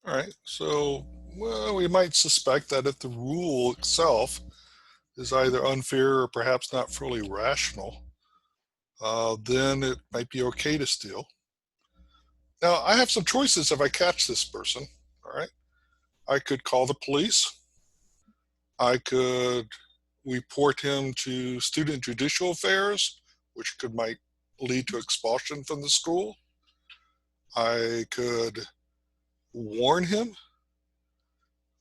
All right. So, well, we might suspect that if the rule itself is either unfair or perhaps not fully rational, then it might be okay to steal. Now, I have some choices if I catch this person. All right. I could call the police. I could report him to student judicial affairs, which might lead to expulsion from the school. I could warn him.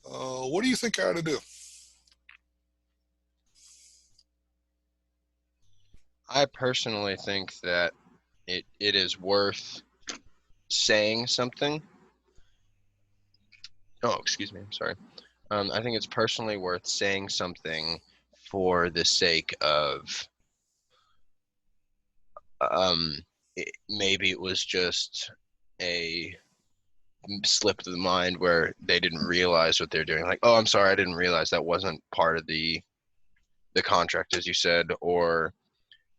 What do you think I ought to do? I personally think that it is worth saying something. Oh, excuse me. I'm sorry. I think it's personally worth saying something for the sake of maybe it was just a slip of the mind where they didn't realize what they're doing. Like, oh, I'm sorry, I didn't realize that wasn't part of the contract, as you said. Or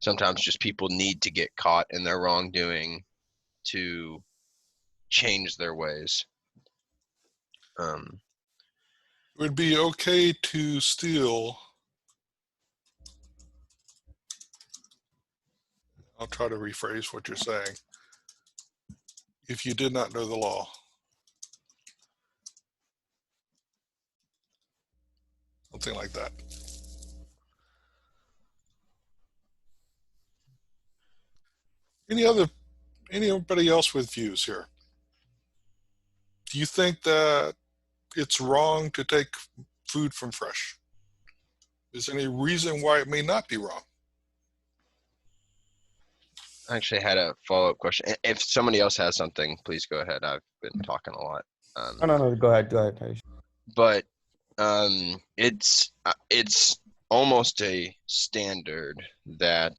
sometimes just people need to get caught in their wrongdoing to change their ways. It would be okay to steal. I'll try to rephrase what you're saying. If you did not know the law. Something like that. Anybody else with views here? Do you think that it's wrong to take food from fresh? Is there any reason why it may not be wrong? I actually had a follow-up question. If somebody else has something, please go ahead. I've been talking a lot. No. Go ahead, Harish. But it's almost a standard that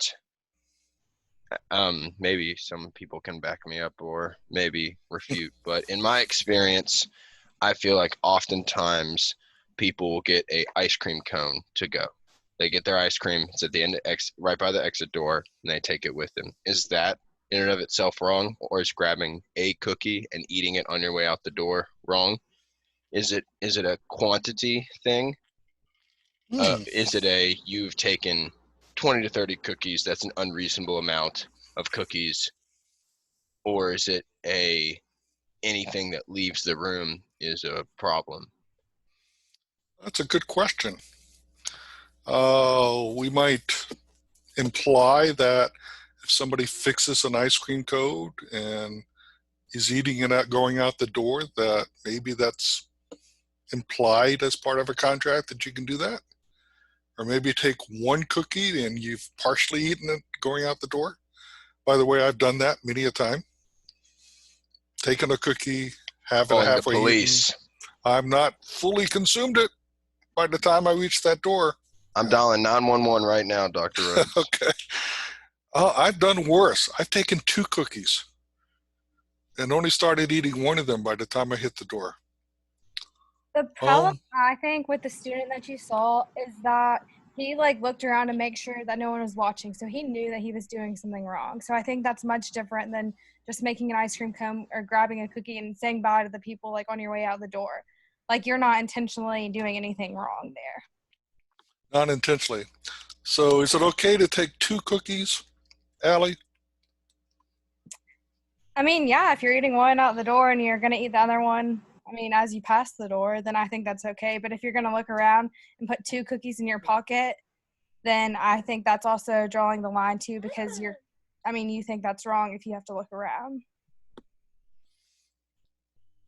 maybe some people can back me up or maybe refute. But in my experience, I feel like oftentimes people will get a ice cream cone to go. They get their ice cream. It's at the end, right by the exit door, and they take it with them. Is that in and of itself wrong, or is grabbing a cookie and eating it on your way out the door wrong? Is it a quantity thing? Is it you've taken 20 to 30 cookies? That's an unreasonable amount of cookies, or is it anything that leaves the room is a problem? That's a good question. We might imply that if somebody fixes an ice cream cone and is eating it out going out the door, that maybe that's implied as part of a contract that you can do that. Or maybe take one cookie and you've partially eaten it going out the door. By the way, I've done that many a time. Taken a cookie, have it Calling the halfway police. eaten. I'm not fully consumed it by the time I reach that door. I'm dialing 911 right now, Dr. Rhoades. Okay. I've done worse. I've taken 2 cookies and only started eating one of them by the time I hit the door. The problem, I think, with the student that you saw is that he looked around to make sure that no one was watching, so he knew that he was doing something wrong. So I think that's much different than just making an ice cream cone or grabbing a cookie and saying bye to the people on your way out the door. You're not intentionally doing anything wrong there. Not intentionally. So is it okay to take 2 cookies, Allie? I mean, yeah, if you're eating one out the door and you're going to eat the other one, as you pass the door, then I think that's okay. But if you're going to look around and put 2 cookies in your pocket, then I think that's also drawing the line too, because you think that's wrong if you have to look around.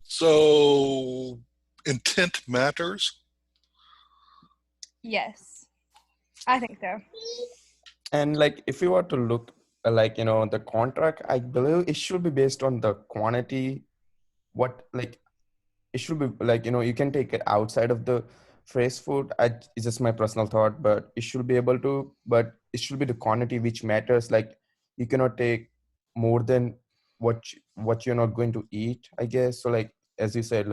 So intent matters? Yes, I think so. And if you were to look the contract, I believe it should be based on the quantity. It should be you can take it outside of the fresh food. It's just my personal thought, but it should be able to, but it should be the quantity which matters. You cannot take more than what you're not going to eat, I guess. So as you said,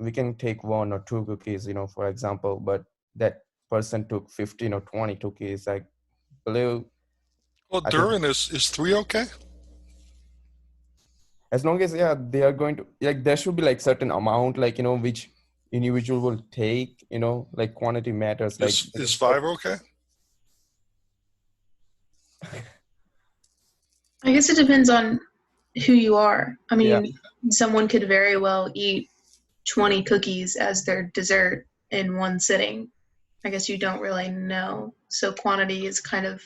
we can take 1 or 2 cookies, for example, but that person took 15 or 20 cookies. I believe, Well, I think, Durin is 3 okay? as long as, yeah, they are going to, like, there should be like certain amount, like, which individual will take, like quantity matters. Like, Is 5 okay? I guess it depends on who you are. I Yeah. mean, someone could very well eat 20 cookies as their dessert in one sitting. I guess you don't really know. So quantity is kind of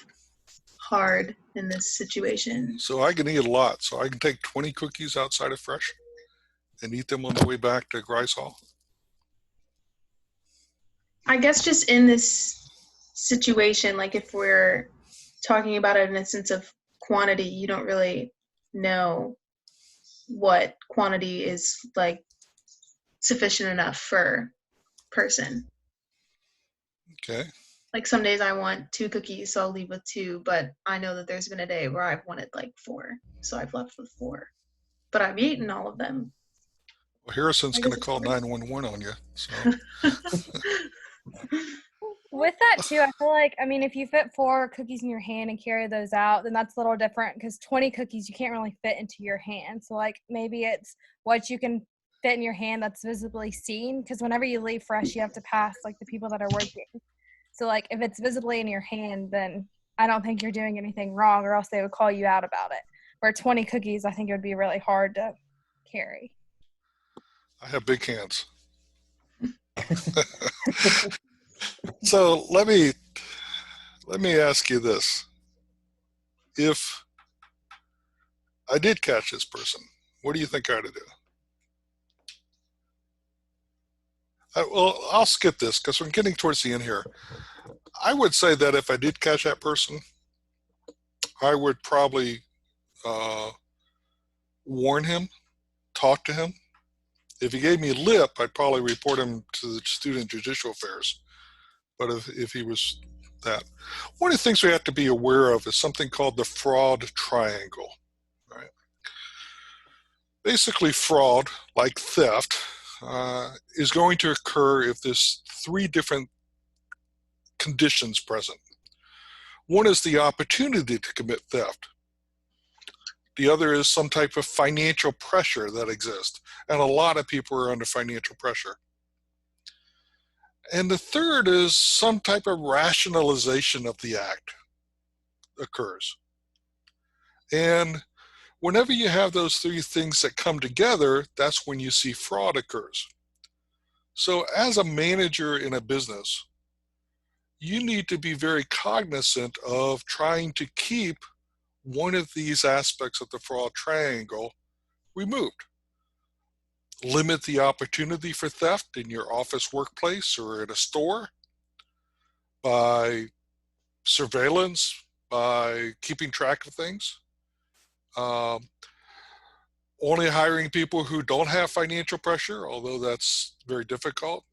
hard in this situation. So I can eat a lot. So I can take 20 cookies outside of Fresh and eat them on the way back to Grice Hall. I guess just in this situation, like if we're talking about it in a sense of quantity, you don't really know what quantity is like sufficient enough for person. Okay. Like some days I want 2 cookies, so I'll leave with 2, but I know that there's been a day where I've wanted like 4, so I've left with 4. But I've eaten all of them. Well, Harrison's I going guess to it's call hard. 911 on you. So With that too, I feel like, I mean, if you fit 4 cookies in your hand and carry those out, then that's a little different because 20 cookies you can't really fit into your hand. So like maybe it's what you can fit in your hand that's visibly seen, because whenever you leave Fresh, you have to pass like the people that are working. So like if it's visibly in your hand, then I don't think you're doing anything wrong, or else they would call you out about it. Where 20 cookies, I think it would be really hard to carry. I have big hands. So let me ask you this. If I did catch this person, what do you think I ought to do? Well, I'll skip this because we're getting towards the end here. I would say that if I did catch that person, I would probably warn him, talk to him. If he gave me lip, I'd probably report him to the Student Judicial Affairs. But if he was that, one of the things we have to be aware of is something called the fraud triangle. Right? Basically, fraud, like theft, is going to occur if there's 3 different conditions present. One is the opportunity to commit theft. The other is some type of financial pressure that exists. And a lot of people are under financial pressure. And the third is some type of rationalization of the act occurs. And whenever you have those 3 things that come together, that's when you see fraud occurs. So as a manager in a business, you need to be very cognizant of trying to keep one of these aspects of the fraud triangle removed. Limit the opportunity for theft in your office workplace or at a store by surveillance, by keeping track of things. Only hiring people who don't have financial pressure, although that's very difficult.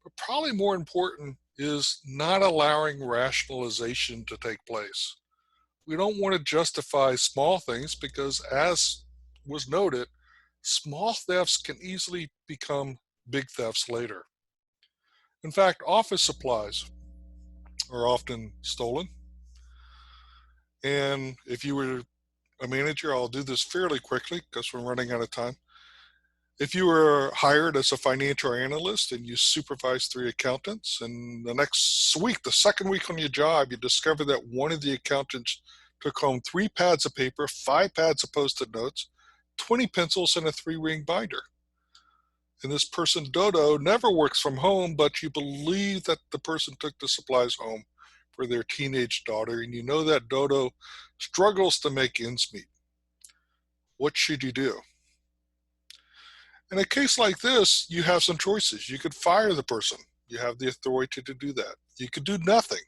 But probably more important is not allowing rationalization to take place. We don't want to justify small things because, as was noted, small thefts can easily become big thefts later. In fact, office supplies are often stolen. And if you were a manager, I'll do this fairly quickly because we're running out of time. If you were hired as a financial analyst and you supervise 3 accountants, and the next week, the second week on your job, you discover that one of the accountants took home 3 pads of paper, 5 pads of Post-it notes, 20 pencils, and a 3-ring binder. And this person, Dodo, never works from home, but you believe that the person took the supplies home for their teenage daughter, and you know that Dodo struggles to make ends meet. What should you do? In a case like this, you have some choices. You could fire the person. You have the authority to do that. You could do nothing.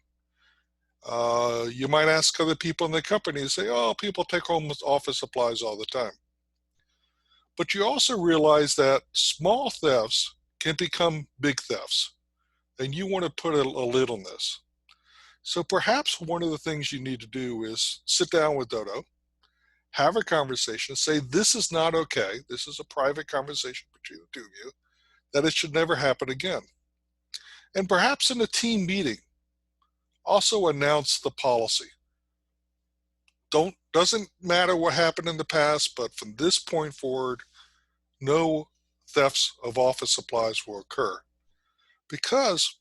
You might ask other people in the company and say, oh, people take home office supplies all the time. But you also realize that small thefts can become big thefts, and you want to put a lid on this. So perhaps one of the things you need to do is sit down with Dodo, have a conversation, say, this is not okay. This is a private conversation between the 2 of you that it should never happen again. And perhaps in a team meeting, also announce the policy. Doesn't matter what happened in the past, but from this point forward, no thefts of office supplies will occur. Because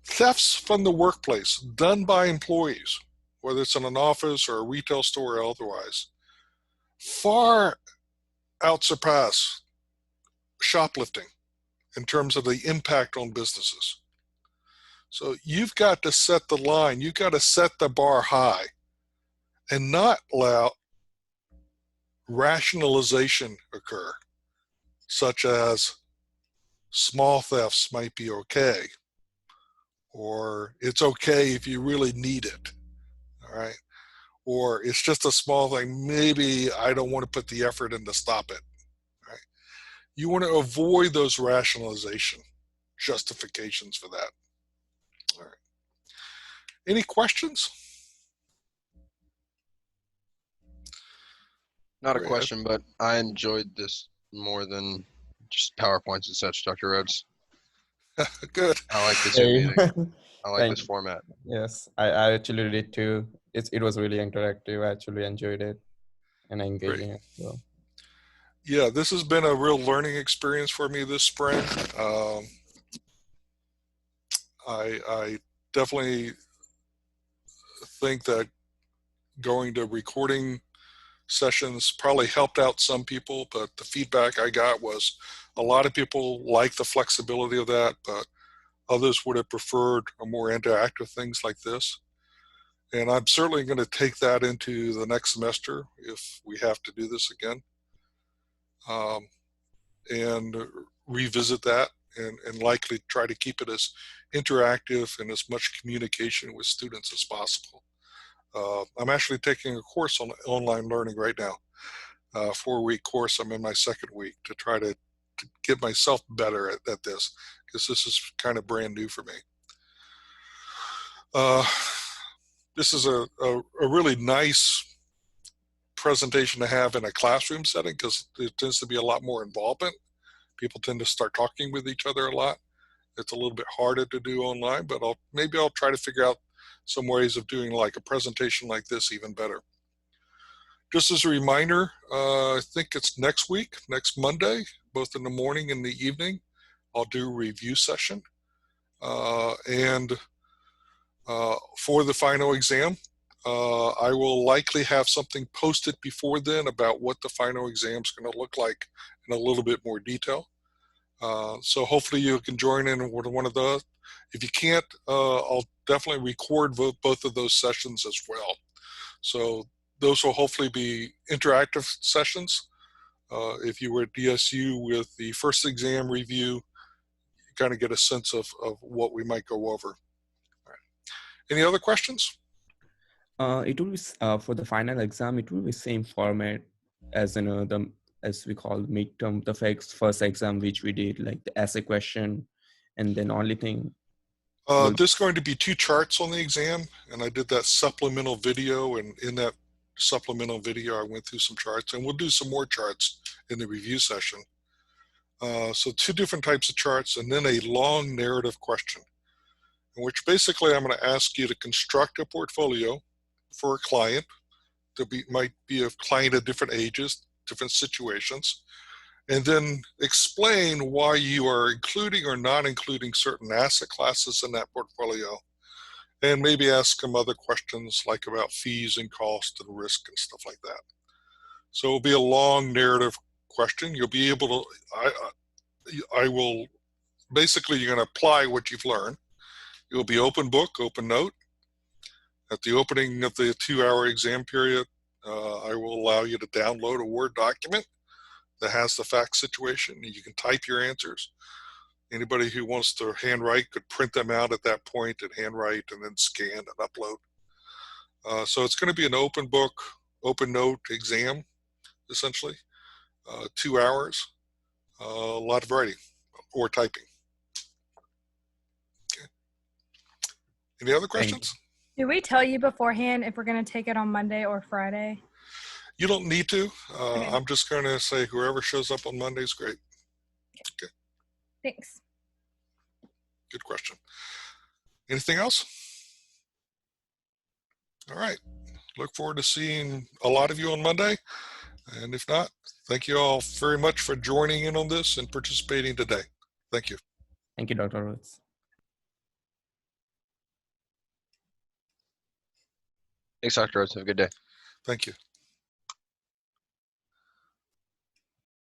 thefts from the workplace done by employees, whether it's in an office or a retail store or otherwise, far outsurpass shoplifting in terms of the impact on businesses. So you've got to set the line, you've got to set the bar high and not allow rationalization occur, such as small thefts might be okay, or it's okay if you really need it, all right? Or it's just a small thing, maybe I don't want to put the effort in to stop it, right? You want to avoid those rationalization justifications for that. All right. Any questions? Not a Great. question, but I enjoyed this more than just PowerPoints and such, Dr. Rhoades. Good. I like this Zoom meeting. I like Thank this format. Yes, I actually did too. It was really interactive. I actually enjoyed it and engaging as well. Yeah, this has been a real learning experience for me this spring. I definitely think that going to recording sessions probably helped out some people, but the feedback I got was a lot of people like the flexibility of that, but others would have preferred a more interactive things like this. And I'm certainly going to take that into the next semester if we have to do this again, and revisit that and likely try to keep it as interactive and as much communication with students as possible. I'm actually taking a course on online learning right now, a 4-week course. I'm in my second week to try to get myself better at this, because this is kind of brand new for me. This is a really nice presentation to have in a classroom setting, because there tends to be a lot more involvement. People tend to start talking with each other a lot. It's a little bit harder to do online, but maybe I'll try to figure out some ways of doing like a presentation like this even better. Just as a reminder, I think it's next week, next Monday, both in the morning and the evening, I'll do a review session. And for the final exam, I will likely have something posted before then about what the final exam is going to look like in a little bit more detail. So hopefully you can join in with one of those. If you can't, I'll definitely record both of those sessions as well. So those will hopefully be interactive sessions. If you were at DSU with the first exam review, you kind of get a sense of what we might go over. All right. Any other questions? It will be for the final exam. It will be same format as as we call midterm, the first exam which we did, like the essay question, and then only thing. There's going to be 2 charts on the exam, and I did that supplemental video, and in that supplemental video I went through some charts, and we'll do some more charts in the review session. So 2 different types of charts, and then a long narrative question, in which basically I'm going to ask you to construct a portfolio for a client. Might be a client of different ages, different situations, and then explain why you are including or not including certain asset classes in that portfolio, and maybe ask some other questions like about fees and cost and risk and stuff like that. So it'll be a long narrative question. You'll be able to, I will, basically you're going to apply what you've learned. It will be open book, open note. At the opening of the 2-hour exam period, I will allow you to download a Word document that has the fact situation. You can type your answers. Anybody who wants to handwrite could print them out at that point and handwrite and then scan and upload. So it's going to be an open book, open note exam, essentially. 2 hours, a lot of writing or typing. Okay. Any other questions? Do we tell you beforehand if we're going to take it on Monday or Friday? You don't need to. Okay. I'm just going to say whoever shows up on Monday is great. Okay. Thanks. Good question. Anything else? All right. Look forward to seeing a lot of you on Monday. And if not, thank you all very much for joining in on this and participating today. Thank you. Thank you, Dr. Rhoades. Thanks, Dr. Rhoades. Have a good day. Thank you.